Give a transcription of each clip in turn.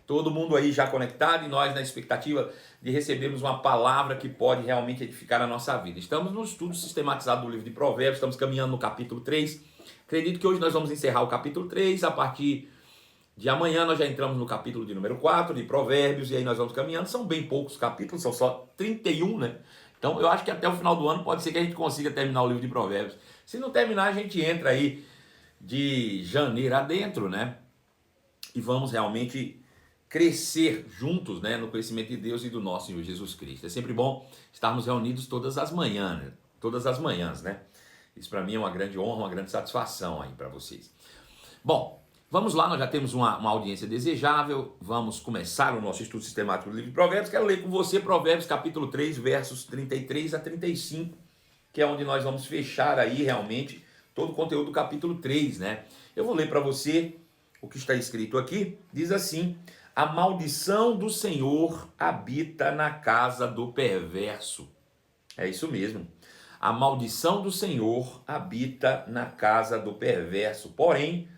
Todo mundo aí já conectado e nós na expectativa de recebermos uma palavra que pode realmente edificar a nossa vida. Estamos no estudo sistematizado do livro de Provérbios, estamos caminhando no capítulo 3. Acredito que hoje nós vamos encerrar o capítulo 3, a partir de amanhã nós já entramos no capítulo de número 4 de Provérbios, e aí nós vamos caminhando. São bem poucos capítulos, são só 31, né? Então eu acho que até o final do ano pode ser que a gente consiga terminar o livro de Provérbios. Se não terminar, a gente entra aí de janeiro adentro, né? E vamos realmente crescer juntos, né, no conhecimento de Deus e do nosso Senhor Jesus Cristo. É sempre bom estarmos reunidos todas as manhãs, né? Isso para mim é uma grande honra, uma grande satisfação aí para vocês. Bom, vamos lá, nós já temos uma audiência desejável, vamos começar o nosso estudo sistemático do livro de Provérbios. Quero ler com você Provérbios capítulo 3, versos 33 a 35, que é onde nós vamos fechar aí realmente todo o conteúdo do capítulo 3, né? Eu vou ler para você o que está escrito aqui, diz assim: a maldição do Senhor habita na casa do perverso. É isso mesmo. A maldição do Senhor habita na casa do perverso. Porém,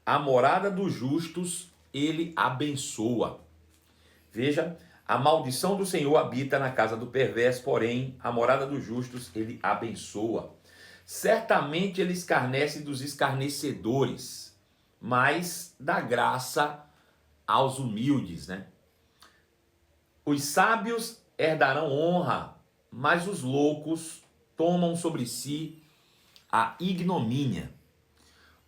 a morada dos justos ele abençoa. Veja, a maldição do Senhor habita na casa do perverso, porém, a morada dos justos ele abençoa. Certamente ele escarnece dos escarnecedores, mas dá graça aos humildes, né? Os sábios herdarão honra, mas os loucos tomam sobre si a ignomínia.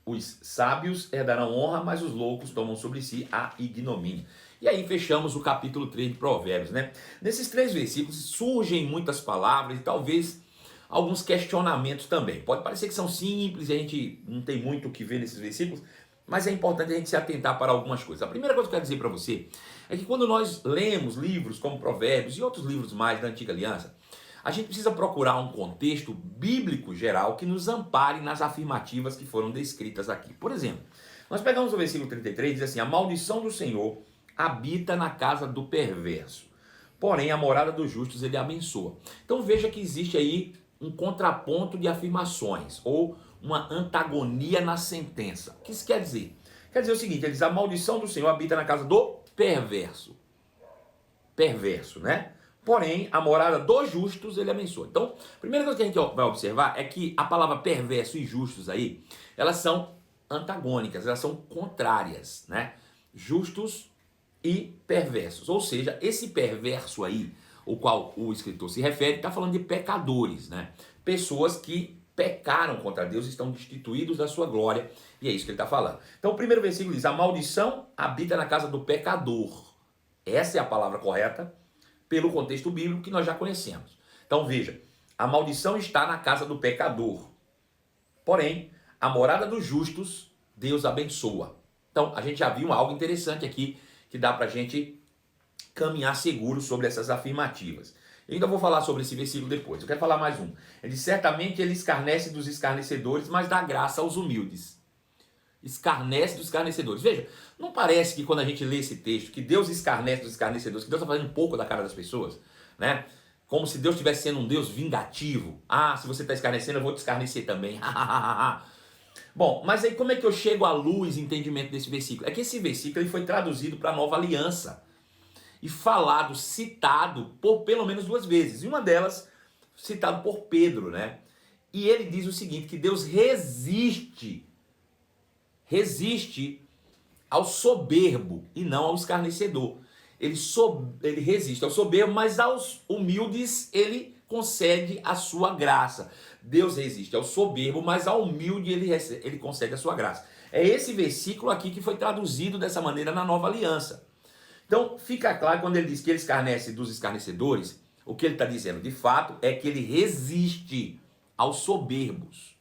Os sábios herdarão honra, mas os loucos tomam sobre si a ignomínia. E aí fechamos o capítulo 3 de Provérbios, né? Nesses 3 versículos surgem muitas palavras e talvez alguns questionamentos também. Pode parecer que são simples e a gente não tem muito o que ver nesses versículos, mas é importante a gente se atentar para algumas coisas. A primeira coisa que eu quero dizer para você é que quando nós lemos livros como Provérbios e outros livros mais da Antiga Aliança, a gente precisa procurar um contexto bíblico geral que nos ampare nas afirmativas que foram descritas aqui. Por exemplo, nós pegamos o versículo 33 e diz assim: a maldição do Senhor habita na casa do perverso, porém a morada dos justos ele abençoa. Então veja que existe aí um contraponto de afirmações, ou uma antagonia na sentença. O que isso quer dizer? Quer dizer o seguinte, ele diz: a maldição do Senhor habita na casa do perverso. Perverso, né? Porém, a morada dos justos ele abençoa. Então, a primeira coisa que a gente vai observar é que a palavra perverso e justos aí, elas são antagônicas, elas são contrárias, né? Justos e perversos. Ou seja, esse perverso aí, o qual o escritor se refere, está falando de pecadores, né? Pessoas que pecaram contra Deus, estão destituídos da sua glória, e é isso que ele está falando. Então o primeiro versículo diz: a maldição habita na casa do pecador. Essa é a palavra correta, pelo contexto bíblico que nós já conhecemos. Então veja, a maldição está na casa do pecador, porém, a morada dos justos, Deus abençoa. Então a gente já viu algo interessante aqui, que dá para a gente caminhar seguro sobre essas afirmativas. Eu ainda vou falar sobre esse versículo depois. Eu quero falar mais um. Ele diz: certamente ele escarnece dos escarnecedores, mas dá graça aos humildes. Escarnece dos escarnecedores. Veja, não parece que quando a gente lê esse texto, que Deus escarnece dos escarnecedores, que Deus está fazendo um pouco da cara das pessoas, né? Como se Deus estivesse sendo um Deus vingativo. Ah, se você está escarnecendo, eu vou te escarnecer também. Bom, mas aí como é que eu chego à luz e entendimento desse versículo? É que esse versículo ele foi traduzido para a Nova Aliança e falado, citado por pelo menos 2 vezes. E uma delas citado por Pedro, né? E ele diz o seguinte, que Deus resiste ao soberbo e não ao escarnecedor. Ele resiste ao soberbo, mas aos humildes ele concede a sua graça. Deus resiste ao soberbo, mas ao humilde ele concede a sua graça. É esse versículo aqui que foi traduzido dessa maneira na Nova Aliança. Então fica claro quando ele diz que ele escarnece dos escarnecedores, o que ele está dizendo de fato é que ele resiste aos soberbos.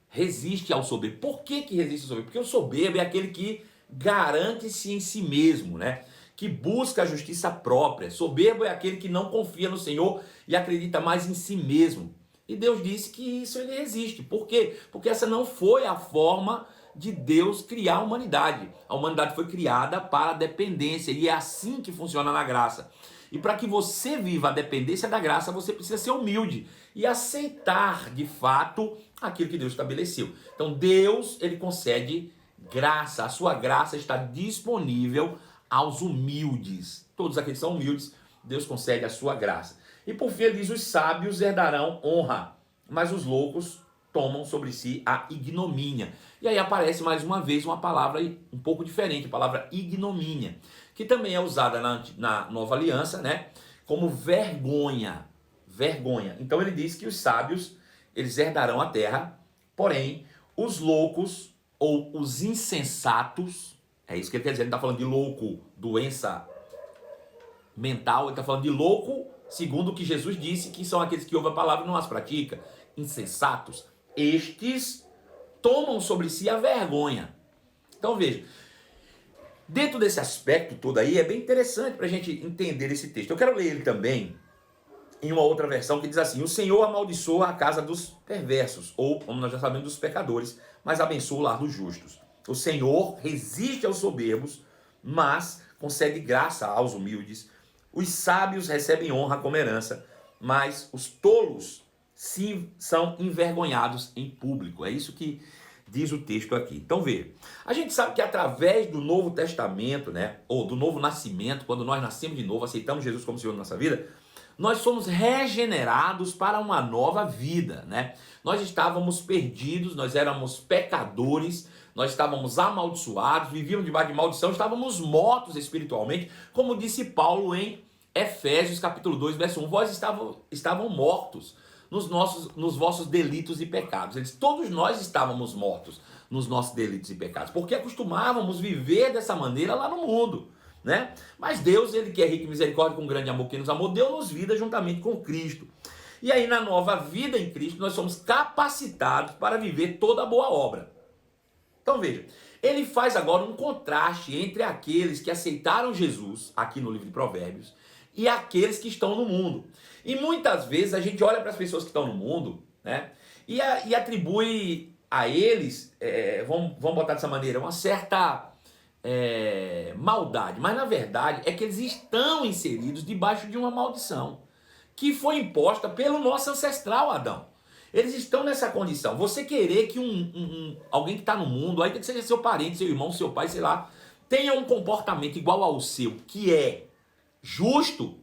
Resiste ao soberbo. Por que resiste ao soberbo? Porque o soberbo é aquele que garante-se em si mesmo, né? Que busca a justiça própria. Soberbo é aquele que não confia no Senhor e acredita mais em si mesmo. E Deus disse que isso ele resiste. Por quê? Porque essa não foi a forma de Deus criar a humanidade. A humanidade foi criada para a dependência e é assim que funciona na graça. E para que você viva a dependência da graça, você precisa ser humilde e aceitar de fato aquilo que Deus estabeleceu. Então Deus, ele concede graça, a sua graça está disponível aos humildes. Todos aqueles que são humildes, Deus concede a sua graça. E por fim ele diz, os sábios herdarão honra, mas os loucos tomam sobre si a ignomínia. E aí aparece mais uma vez uma palavra um pouco diferente, a palavra ignomínia, que também é usada na Nova Aliança, né, como vergonha. Vergonha. Então ele diz que os sábios, eles herdarão a terra, porém, os loucos ou os insensatos, é isso que ele quer dizer, ele está falando de louco, doença mental, ele está falando de louco, segundo o que Jesus disse, que são aqueles que ouvem a palavra e não as praticam, insensatos. Estes tomam sobre si a vergonha. Então veja, dentro desse aspecto todo aí, é bem interessante para a gente entender esse texto. Eu quero ler ele também em uma outra versão que diz assim, o Senhor amaldiçoa a casa dos perversos, ou, como nós já sabemos, dos pecadores, mas abençoa o lar dos justos. O Senhor resiste aos soberbos, mas concede graça aos humildes. Os sábios recebem honra como herança, mas os tolos são envergonhados em público. É isso que diz o texto aqui. Então veja, a gente sabe que através do Novo Testamento, né, ou do novo nascimento, quando nós nascemos de novo, aceitamos Jesus como Senhor da nossa vida, nós somos regenerados para uma nova vida, né? Nós estávamos perdidos, nós éramos pecadores, nós estávamos amaldiçoados, vivíamos debaixo de maldição, estávamos mortos espiritualmente, como disse Paulo em Efésios capítulo 2, verso 1, vós estavam mortos nos vossos delitos e pecados. Eles, todos nós estávamos mortos nos nossos delitos e pecados, porque acostumávamos viver dessa maneira lá no mundo, né? Mas Deus, ele que é rico em misericórdia, com grande amor que nos amou, deu-nos vida juntamente com Cristo. E aí na nova vida em Cristo nós somos capacitados para viver toda a boa obra. Então veja, ele faz agora um contraste entre aqueles que aceitaram Jesus, aqui no livro de Provérbios, e aqueles que estão no mundo. E muitas vezes a gente olha para as pessoas que estão no mundo, né, e atribui a eles, vamos botar dessa maneira, uma certa maldade, mas na verdade é que eles estão inseridos debaixo de uma maldição que foi imposta pelo nosso ancestral Adão. Eles estão nessa condição. Você querer que alguém que está no mundo, aí tem que ser seu parente, seu irmão, seu pai, sei lá, tenha um comportamento igual ao seu, que é justo,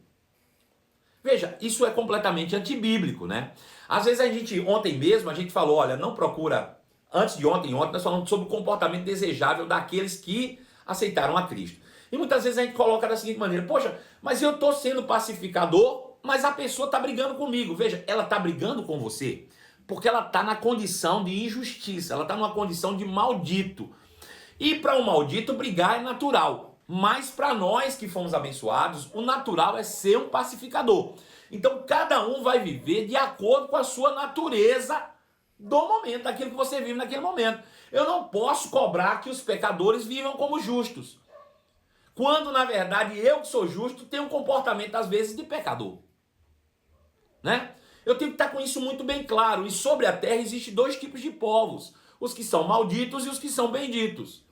veja, isso é completamente antibíblico, né? Às vezes ontem mesmo a gente falou, olha, não procura, antes de ontem nós falamos sobre o comportamento desejável daqueles que aceitaram a Cristo. E muitas vezes a gente coloca da seguinte maneira, poxa, mas eu estou sendo pacificador, mas a pessoa está brigando comigo. Veja, ela está brigando com você porque ela está na condição de injustiça, ela está numa condição de maldito. E para um maldito brigar é natural, mas para nós que fomos abençoados, o natural é ser um pacificador. Então cada um vai viver de acordo com a sua natureza do momento, daquilo que você vive naquele momento. Eu não posso cobrar que os pecadores vivam como justos, quando na verdade eu que sou justo tenho um comportamento às vezes de pecador, né? Eu tenho que estar com isso muito bem claro. E sobre a terra existem dois tipos de povos, os que são malditos e os que são benditos.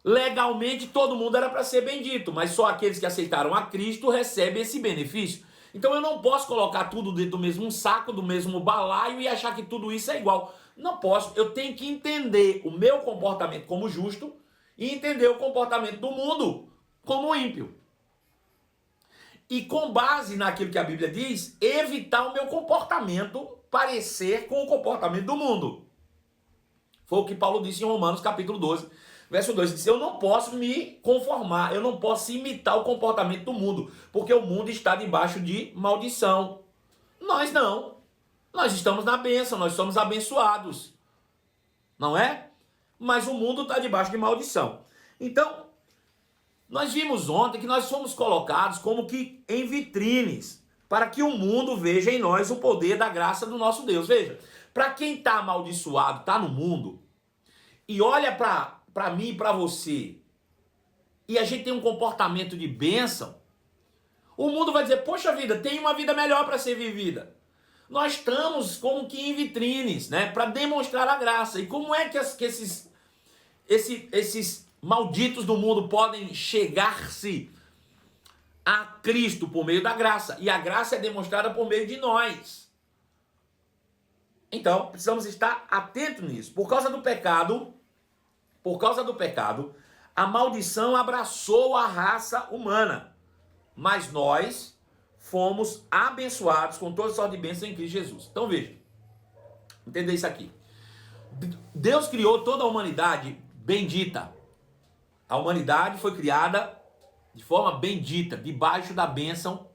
Legalmente todo mundo era para ser bendito, mas só aqueles que aceitaram a Cristo recebem esse benefício. Então eu não posso colocar tudo dentro do mesmo saco, do mesmo balaio e achar que tudo isso é igual. Não posso, eu tenho que entender o meu comportamento como justo e entender o comportamento do mundo como ímpio. E com base naquilo que a Bíblia diz, evitar o meu comportamento parecer com o comportamento do mundo. Foi o que Paulo disse em Romanos capítulo 12, verso 2, disse, eu não posso me conformar, eu não posso imitar o comportamento do mundo, porque o mundo está debaixo de maldição. Nós não. Nós estamos na bênção, nós somos abençoados. Não é? Mas o mundo está debaixo de maldição. Então, nós vimos ontem que nós fomos colocados como que em vitrines, para que o mundo veja em nós o poder da graça do nosso Deus. Veja, para quem está amaldiçoado, está no mundo, e olha para mim e para você, e a gente tem um comportamento de bênção, o mundo vai dizer, poxa vida, tem uma vida melhor para ser vivida. Nós estamos como que em vitrines, né, para demonstrar a graça. E como é que esses malditos do mundo podem chegar-se a Cristo por meio da graça. E a graça é demonstrada por meio de nós. Então, precisamos estar atentos nisso. Por causa do pecado, a maldição abraçou a raça humana. Mas nós fomos abençoados com toda sorte de bênção em Cristo Jesus. Então veja, entenda isso aqui. Deus criou toda a humanidade bendita. A humanidade foi criada de forma bendita, debaixo da bênção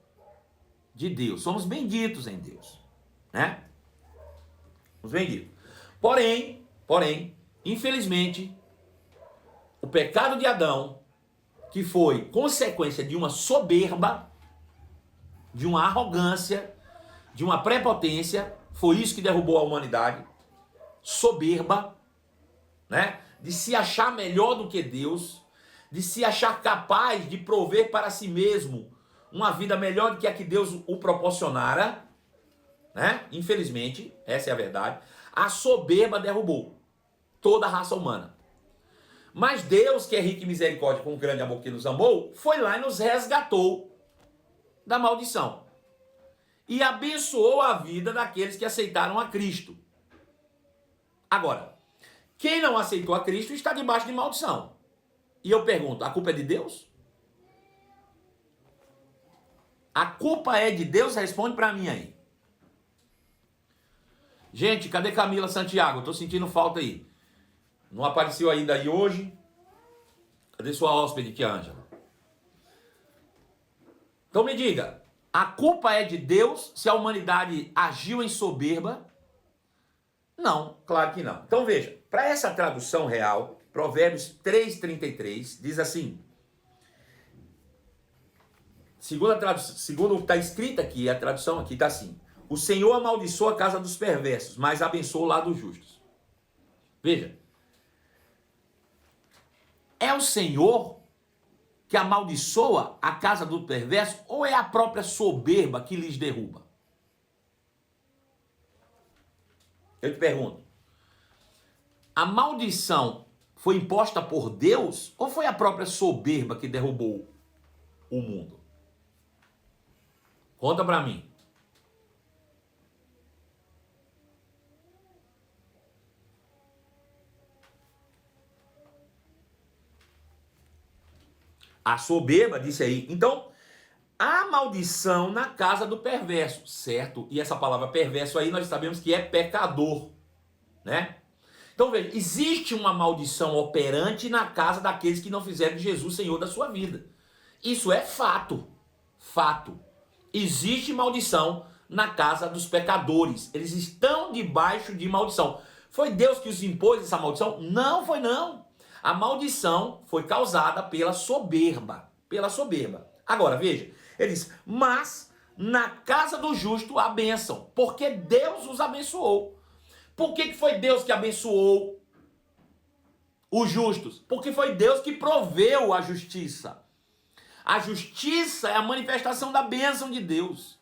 de Deus. Somos benditos em Deus, né? Somos benditos. Porém, infelizmente, o pecado de Adão, que foi consequência de uma soberba, de uma arrogância, de uma prepotência, foi isso que derrubou a humanidade. Soberba, né? De se achar melhor do que Deus, de se achar capaz de prover para si mesmo uma vida melhor do que a que Deus o proporcionara, né? Infelizmente, essa é a verdade. A soberba derrubou toda a raça humana. Mas Deus, que é rico em misericórdia, com um grande amor que nos amou, foi lá e nos resgatou da maldição e abençoou a vida daqueles que aceitaram a Cristo. Agora, quem não aceitou a Cristo está debaixo de maldição. E eu pergunto, a culpa é de Deus? A culpa é de Deus? Responde para mim aí. Gente, cadê Camila Santiago? Eu tô sentindo falta aí. Não apareceu ainda aí hoje. Cadê sua hóspede aqui, Ângela? Então me diga, a culpa é de Deus se a humanidade agiu em soberba? Não, claro que não. Então veja, para essa tradução real, Provérbios 3,33 diz assim, segundo o que está escrito aqui, a tradução aqui está assim, o Senhor amaldiçoa a casa dos perversos, mas abençoa o lar dos justos. Veja, é o Senhor que amaldiçoa a casa do perverso ou é a própria soberba que lhes derruba? Eu te pergunto, a maldição foi imposta por Deus ou foi a própria soberba que derrubou o mundo? Conta para mim. A soberba disse aí. Então, a maldição na casa do perverso, certo? E essa palavra perverso aí nós sabemos que é pecador, né? Então veja, existe uma maldição operante na casa daqueles que não fizeram de Jesus Senhor da sua vida. Isso é fato. Fato. Existe maldição na casa dos pecadores. Eles estão debaixo de maldição. Foi Deus que os impôs essa maldição? Não foi não. A maldição foi causada pela soberba. Pela soberba. Agora, veja, ele diz, mas na casa do justo a bênção, porque Deus os abençoou. Por que foi Deus que abençoou os justos? Porque foi Deus que proveu a justiça. A justiça é a manifestação da bênção de Deus.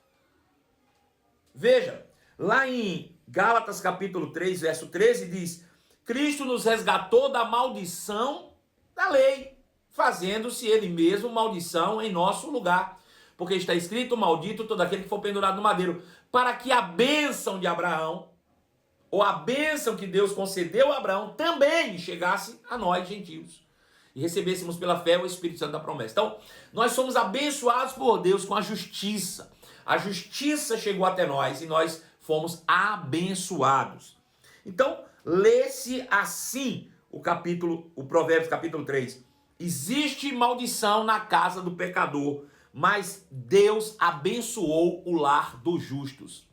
Veja, lá em Gálatas capítulo 3, verso 13, diz, Cristo nos resgatou da maldição da lei, fazendo-se ele mesmo maldição em nosso lugar. Porque está escrito, maldito todo aquele que for pendurado no madeiro, para que a bênção de Abraão, ou a bênção que Deus concedeu a Abraão, também chegasse a nós, gentios. E recebêssemos pela fé o Espírito Santo da promessa. Então, nós somos abençoados por Deus com a justiça. A justiça chegou até nós e nós fomos abençoados. Então, lê-se assim o Provérbios capítulo 3. Existe maldição na casa do pecador, mas Deus abençoou o lar dos justos.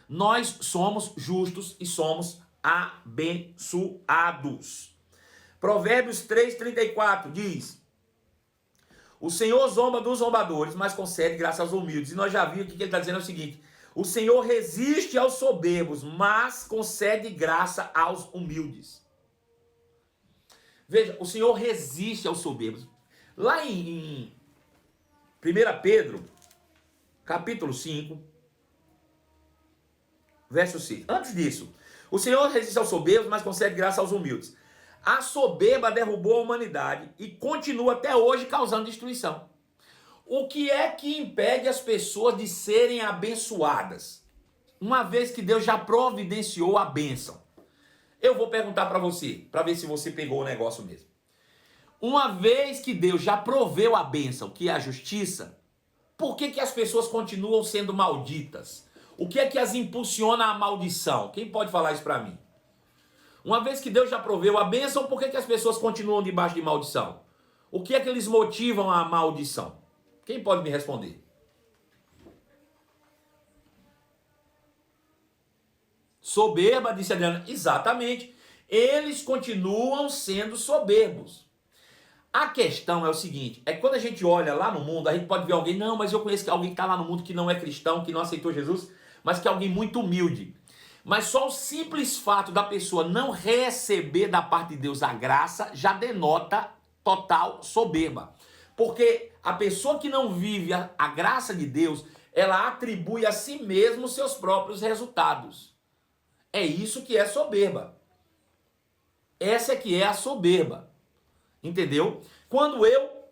Nós somos justos e somos abençoados. Provérbios 3,34 diz, o Senhor zomba dos zombadores, mas concede graça aos humildes. E nós já vimos que ele está dizendo o seguinte, o Senhor resiste aos soberbos, mas concede graça aos humildes. Veja, o Senhor resiste aos soberbos. Lá em 1 Pedro, capítulo 5, verso 6. Antes disso, o Senhor resiste aos soberbos, mas concede graça aos humildes. A soberba derrubou a humanidade e continua até hoje causando destruição. o que é que impede as pessoas de serem abençoadas? Uma vez que Deus já providenciou a bênção. Eu vou perguntar para você, para ver se você pegou o negócio mesmo. Uma vez que Deus já proveu a bênção, que é a justiça, por que as pessoas continuam sendo malditas? O que é que as impulsiona à maldição? Quem pode falar isso para mim? Uma vez que Deus já proveu a bênção, por que as pessoas continuam debaixo de maldição? O que é que eles motivam à maldição? Quem pode me responder? Soberba, disse Adriana. Exatamente. Eles continuam sendo soberbos. A questão é o seguinte, é que quando a gente olha lá no mundo, a gente pode ver alguém, não, mas eu conheço alguém que está lá no mundo que não é cristão, que não aceitou Jesus, mas que é alguém muito humilde. Mas só o simples fato da pessoa não receber da parte de Deus a graça já denota total soberba. Porque a pessoa que não vive a graça de Deus, ela atribui a si mesmo os seus próprios resultados. É isso que é soberba. Essa é que é a soberba. Entendeu? Quando eu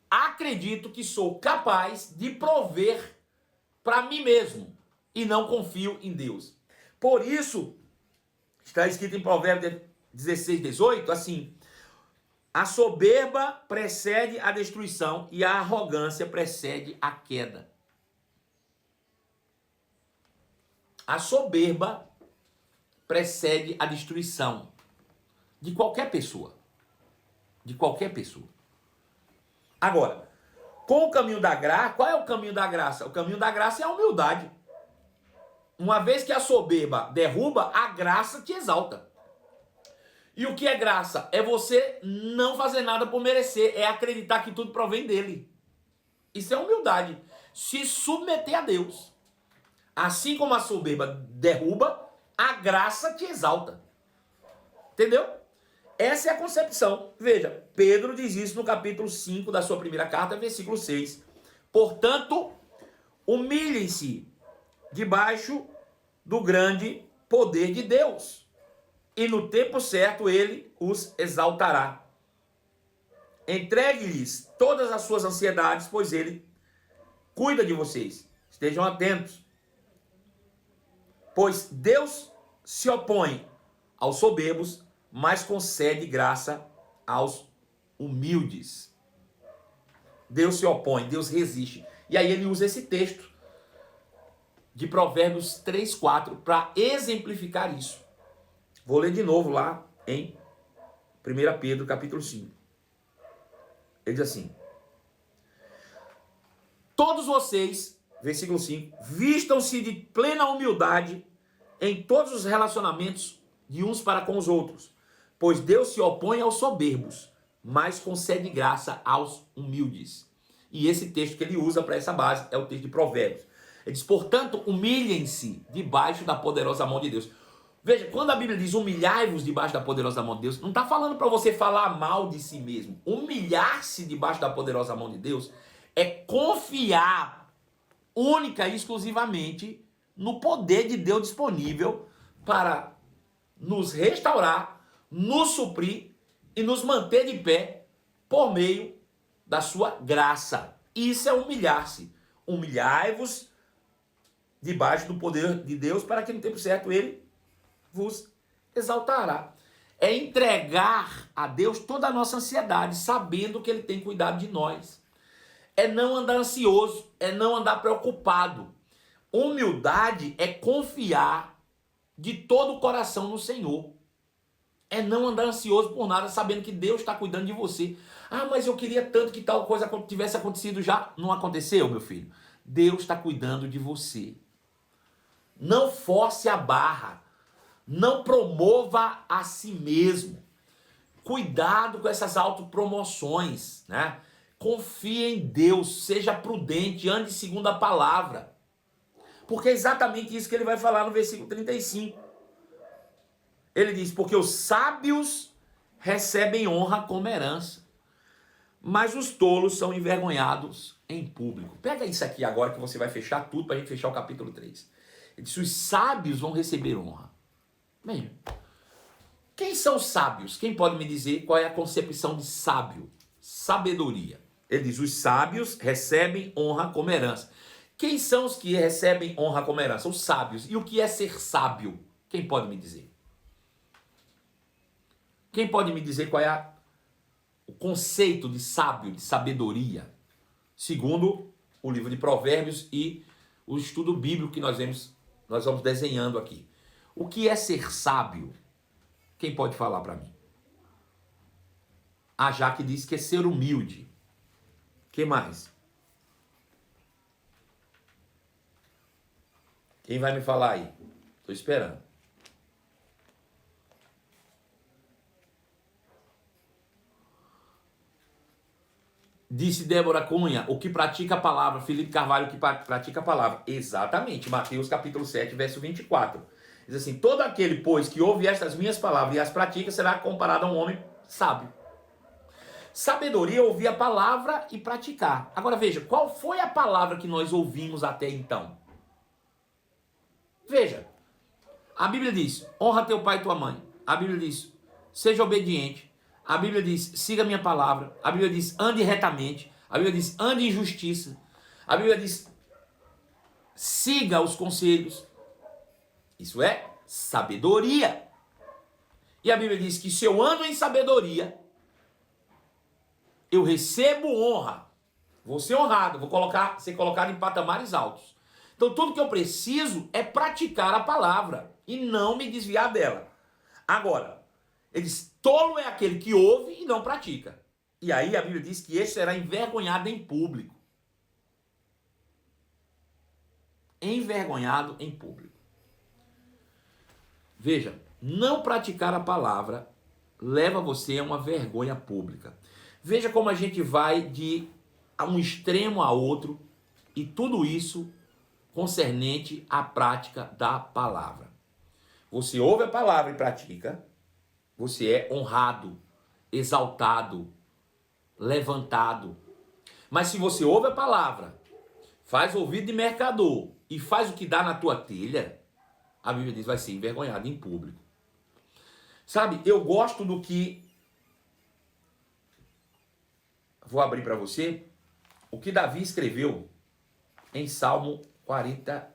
acredito que sou capaz de prover para mim mesmo e não confio em Deus. Por isso, está escrito em Provérbios 16, 18, assim: a soberba precede a destruição e a arrogância precede a queda. A soberba precede a destruição de qualquer pessoa. De qualquer pessoa. Agora, com o caminho da graça, qual é o caminho da graça? O caminho da graça é a humildade. Uma vez que a soberba derruba, a graça te exalta. E o que é graça? É você não fazer nada por merecer, é acreditar que tudo provém dele. Isso é humildade. Se submeter a Deus. Assim como a soberba derruba, a graça te exalta. Entendeu? Essa é a concepção. Veja, Pedro diz isso no capítulo 5 da sua primeira carta, versículo 6. Portanto, humilhem-se debaixo do grande poder de Deus, e no tempo certo ele os exaltará. Entregue-lhes todas as suas ansiedades, pois ele cuida de vocês. Estejam atentos. Pois Deus se opõe aos soberbos, mas concede graça aos humildes. Deus se opõe, Deus resiste. E aí ele usa esse texto de Provérbios 3, 4 para exemplificar isso. Vou ler de novo lá em 1 Pedro capítulo 5. Ele diz assim: todos vocês, versículo 5, vistam-se de plena humildade em todos os relacionamentos de uns para com os outros, pois Deus se opõe aos soberbos, mas concede graça aos humildes. E esse texto que ele usa para essa base é o texto de Provérbios. Ele diz, portanto, humilhem-se debaixo da poderosa mão de Deus. Veja, quando a Bíblia diz humilhai-vos debaixo da poderosa mão de Deus, não está falando para você falar mal de si mesmo. Humilhar-se debaixo da poderosa mão de Deus é confiar única e exclusivamente no poder de Deus disponível para nos restaurar, nos suprir e nos manter de pé por meio da sua graça. Isso é humilhar-se. Humilhai-vos debaixo do poder de Deus para que no tempo certo ele vos exaltará. É entregar a Deus toda a nossa ansiedade, sabendo que ele tem cuidado de nós. É não andar ansioso, é não andar preocupado. Humildade é confiar de todo o coração no Senhor. É não andar ansioso por nada, sabendo que Deus está cuidando de você. Ah, mas eu queria tanto que tal coisa tivesse acontecido já. Não aconteceu, meu filho? Deus está cuidando de você. Não force a barra. Não promova a si mesmo. Cuidado com essas autopromoções, né? Confie em Deus, seja prudente, ande segundo a palavra. Porque é exatamente isso que ele vai falar no versículo 35. Ele diz, porque os sábios recebem honra como herança, mas os tolos são envergonhados em público. Pega isso aqui agora que você vai fechar tudo para a gente fechar o capítulo 3. Ele diz, os sábios vão receber honra. Bem, quem são os sábios? Quem pode me dizer qual é a concepção de sábio? Sabedoria. Ele diz, os sábios recebem honra como herança. Quem são os que recebem honra como herança? Os sábios. E o que é ser sábio? Quem pode me dizer? Quem pode me dizer qual é o conceito de sábio, de sabedoria? Segundo o livro de Provérbios e o estudo bíblico que nós vamos desenhando aqui. O que é ser sábio? Quem pode falar para mim? A Jaque diz que é ser humilde. Que mais? Quem vai me falar aí? Estou esperando. Disse Débora Cunha, o que pratica a palavra. Felipe Carvalho, o que pratica a palavra. Exatamente, Mateus capítulo 7, verso 24. Diz assim, todo aquele, pois, que ouve estas minhas palavras e as pratica, será comparado a um homem sábio. Sabedoria é ouvir a palavra e praticar. Agora veja, qual foi a palavra que nós ouvimos até então? Veja, a Bíblia diz, honra teu pai e tua mãe. A Bíblia diz, seja obediente. A Bíblia diz, siga a minha palavra. A Bíblia diz, ande retamente. A Bíblia diz, ande em justiça. A Bíblia diz, siga os conselhos. Isso é sabedoria. E a Bíblia diz que se eu ando em sabedoria, eu recebo honra. Vou ser honrado, vou ser colocado em patamares altos. Então tudo que eu preciso é praticar a palavra e não me desviar dela. Agora, ele diz, tolo é aquele que ouve e não pratica. E aí a Bíblia diz que esse será envergonhado em público. Envergonhado em público. Veja, não praticar a palavra leva você a uma vergonha pública. Veja como a gente vai de um extremo a outro e tudo isso concernente à prática da palavra. Você ouve a palavra e pratica, você é honrado, exaltado, levantado. Mas se você ouve a palavra, faz ouvido de mercador e faz o que dá na tua telha, a Bíblia diz, vai ser envergonhado em público. Sabe, eu gosto do que... Vou abrir para você o que Davi escreveu em Salmo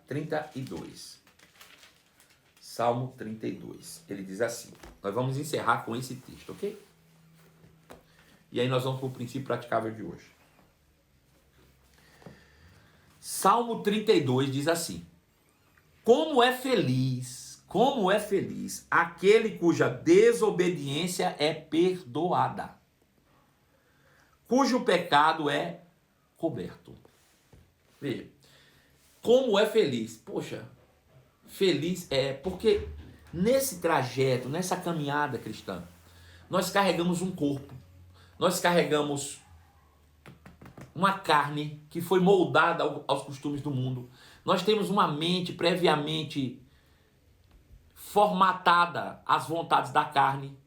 32. Salmo 32. Ele diz assim, nós vamos encerrar com esse texto, ok? E aí nós vamos para o princípio praticável de hoje. Salmo 32 diz assim, como é feliz aquele cuja desobediência é perdoada, cujo pecado é coberto. Veja, como é feliz. Poxa, feliz é porque nesse trajeto, nessa caminhada cristã, nós carregamos um corpo, nós carregamos uma carne que foi moldada aos costumes do mundo, nós temos uma mente previamente formatada às vontades da carne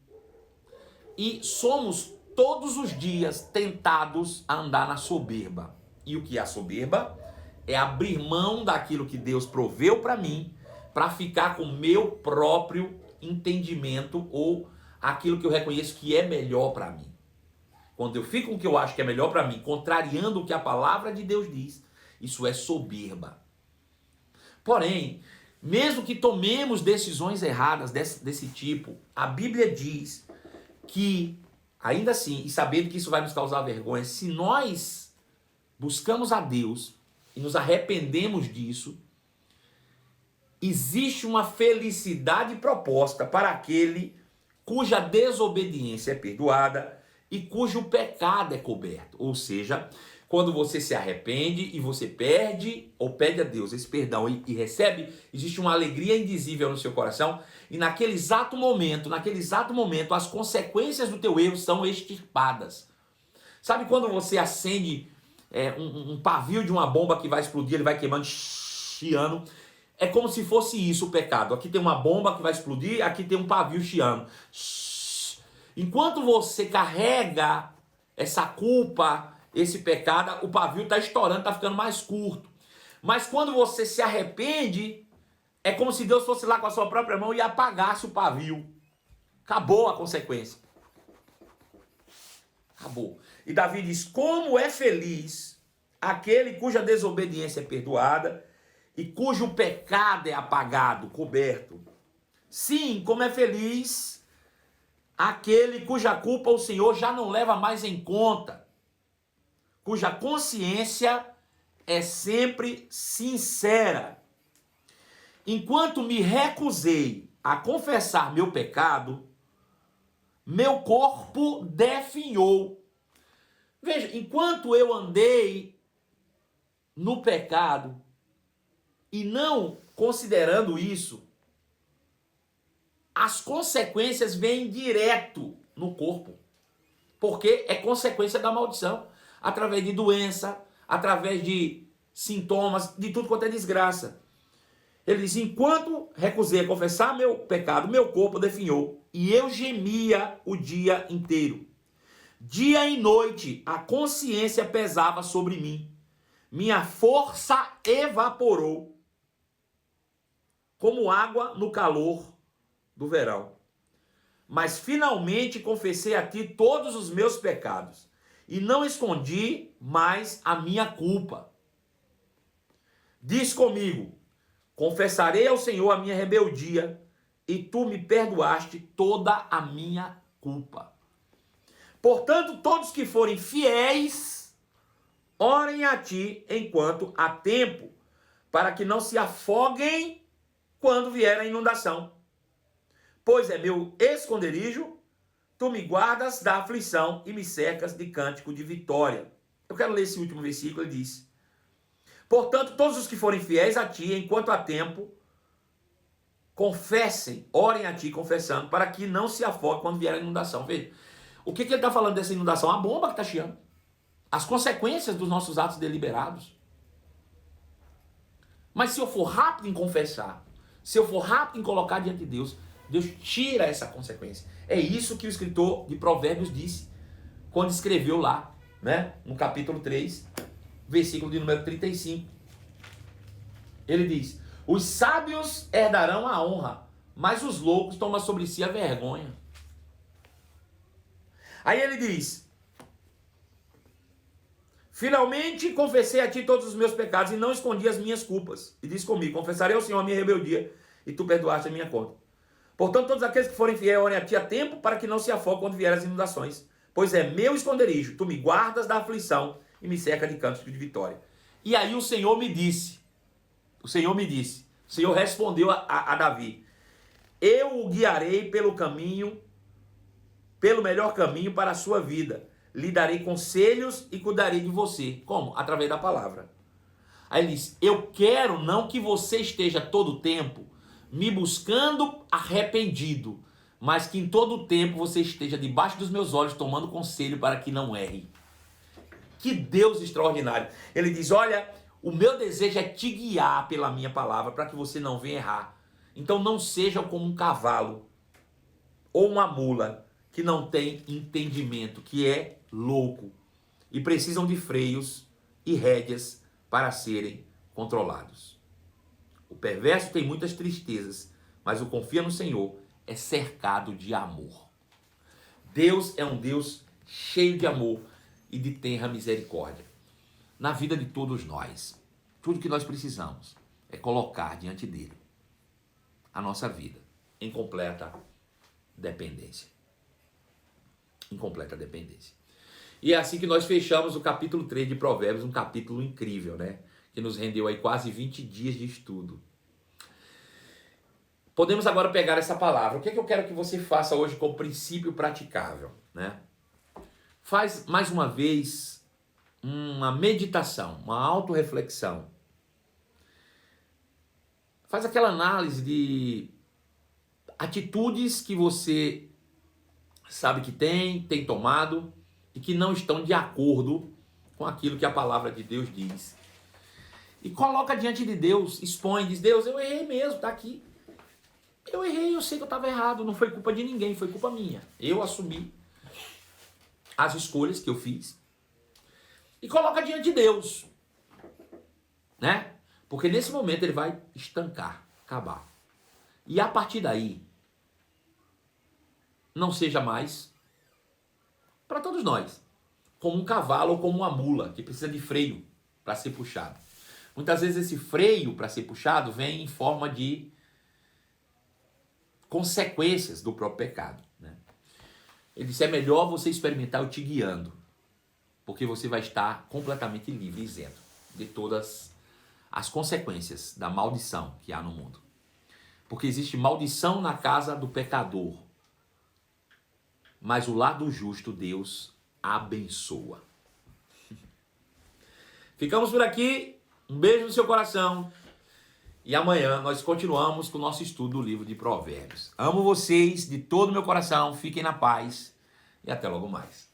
e somos todos os dias tentados a andar na soberba. E o que é a soberba? É abrir mão daquilo que Deus proveu para mim, para ficar com o meu próprio entendimento ou aquilo que eu reconheço que é melhor para mim. Quando eu fico com o que eu acho que é melhor para mim, contrariando o que a palavra de Deus diz, isso é soberba. Porém, mesmo que tomemos decisões erradas desse tipo, a Bíblia diz que, ainda assim, e sabendo que isso vai nos causar vergonha, se nós buscamos a Deus e nos arrependemos disso, existe uma felicidade proposta para aquele cuja desobediência é perdoada e cujo pecado é coberto. Ou seja, quando você se arrepende e você pede a Deus esse perdão e recebe, existe uma alegria indizível no seu coração e naquele exato momento, as consequências do teu erro são extirpadas. Sabe quando você acende um pavio de uma bomba que vai explodir, ele vai queimando, chiando? É como se fosse isso o pecado. Aqui tem uma bomba que vai explodir, aqui tem um pavio chiando. Enquanto você carrega essa culpa, esse pecado, o pavio está estourando, está ficando mais curto. Mas quando você se arrepende, é como se Deus fosse lá com a sua própria mão e apagasse o pavio. Acabou a consequência. Acabou. E Davi diz: como é feliz aquele cuja desobediência é perdoada e cujo pecado é apagado, coberto. Sim, como é feliz aquele cuja culpa o Senhor já não leva mais em conta, cuja consciência é sempre sincera. Enquanto me recusei a confessar meu pecado, meu corpo definhou. Veja, enquanto eu andei no pecado e não considerando isso, as consequências vêm direto no corpo, porque é consequência da maldição, através de doença, através de sintomas, de tudo quanto é desgraça. Ele diz: enquanto recusei a confessar meu pecado, meu corpo definhou, e eu gemia o dia inteiro. Dia e noite a consciência pesava sobre mim, minha força evaporou, como água no calor do verão. Mas finalmente confessei a ti todos os meus pecados, e não escondi mais a minha culpa. Diz comigo: confessarei ao Senhor a minha rebeldia, e tu me perdoaste toda a minha culpa. Portanto, todos que forem fiéis, orem a ti enquanto há tempo, para que não se afoguem quando vier a inundação. Pois é meu esconderijo, tu me guardas da aflição e me cercas de cântico de vitória. Eu quero ler esse último versículo, ele diz: portanto, todos os que forem fiéis a ti enquanto há tempo, confessem, orem a ti confessando, para que não se afogue quando vier a inundação. Veja, o que ele está falando dessa inundação? A bomba que está chiando. As consequências dos nossos atos deliberados. Mas se eu for rápido em confessar, se eu for rápido em colocar diante de Deus, Deus tira essa consequência. É isso que o escritor de Provérbios disse quando escreveu lá, né, no capítulo 3, versículo de número 35. Ele diz: os sábios herdarão a honra, mas os loucos tomam sobre si a vergonha. Aí ele diz: finalmente confessei a ti todos os meus pecados e não escondi as minhas culpas. E diz comigo: confessarei ao Senhor a minha rebeldia e tu perdoaste a minha conta. Portanto, todos aqueles que forem fiéis, orem a ti a tempo, para que não se afogue quando vierem as inundações. Pois é meu esconderijo, tu me guardas da aflição e me cerca de cantos de vitória. E aí o Senhor me disse, o Senhor respondeu a Davi: eu o guiarei pelo caminho, pelo melhor caminho para a sua vida. Lhe darei conselhos e cuidarei de você. Como? Através da palavra. Aí ele diz: eu quero não que você esteja todo o tempo me buscando arrependido, mas que em todo o tempo você esteja debaixo dos meus olhos tomando conselho para que não erre. Que Deus extraordinário. Ele diz: olha, o meu desejo é te guiar pela minha palavra para que você não venha errar. Então não sejam como um cavalo ou uma mula que não tem entendimento, que é louco e precisam de freios e rédeas para serem controlados. O perverso tem muitas tristezas, mas o confia no Senhor é cercado de amor. Deus é um Deus cheio de amor e de tenra misericórdia. Na vida de todos nós, tudo que nós precisamos é colocar diante dele a nossa vida em completa dependência. Em completa dependência. E é assim que nós fechamos o capítulo 3 de Provérbios, um capítulo incrível, né? Que nos rendeu aí quase 20 dias de estudo. Podemos agora pegar essa palavra. O que é que eu quero que você faça hoje como princípio praticável, né? Faz mais uma vez uma meditação, uma autorreflexão. Faz aquela análise de atitudes que você sabe que tem tomado e que não estão de acordo com aquilo que a palavra de Deus diz. E coloca diante de Deus, expõe, diz: Deus, eu errei mesmo, tá aqui. Eu errei, eu sei que eu estava errado, não foi culpa de ninguém, foi culpa minha. Eu assumi as escolhas que eu fiz. E coloca diante de Deus, né? Porque nesse momento ele vai estancar, acabar. E a partir daí, não seja mais, para todos nós, como um cavalo ou como uma mula, que precisa de freio para ser puxado. Muitas vezes esse freio para ser puxado vem em forma de consequências do próprio pecado, né? Ele disse, é melhor você experimentar eu te guiando, porque você vai estar completamente livre e isento de todas as consequências da maldição que há no mundo. Porque existe maldição na casa do pecador, mas o lado justo Deus abençoa. Ficamos por aqui, um beijo no seu coração, e amanhã nós continuamos com o nosso estudo do livro de Provérbios. Amo vocês de todo o meu coração, fiquem na paz e até logo mais.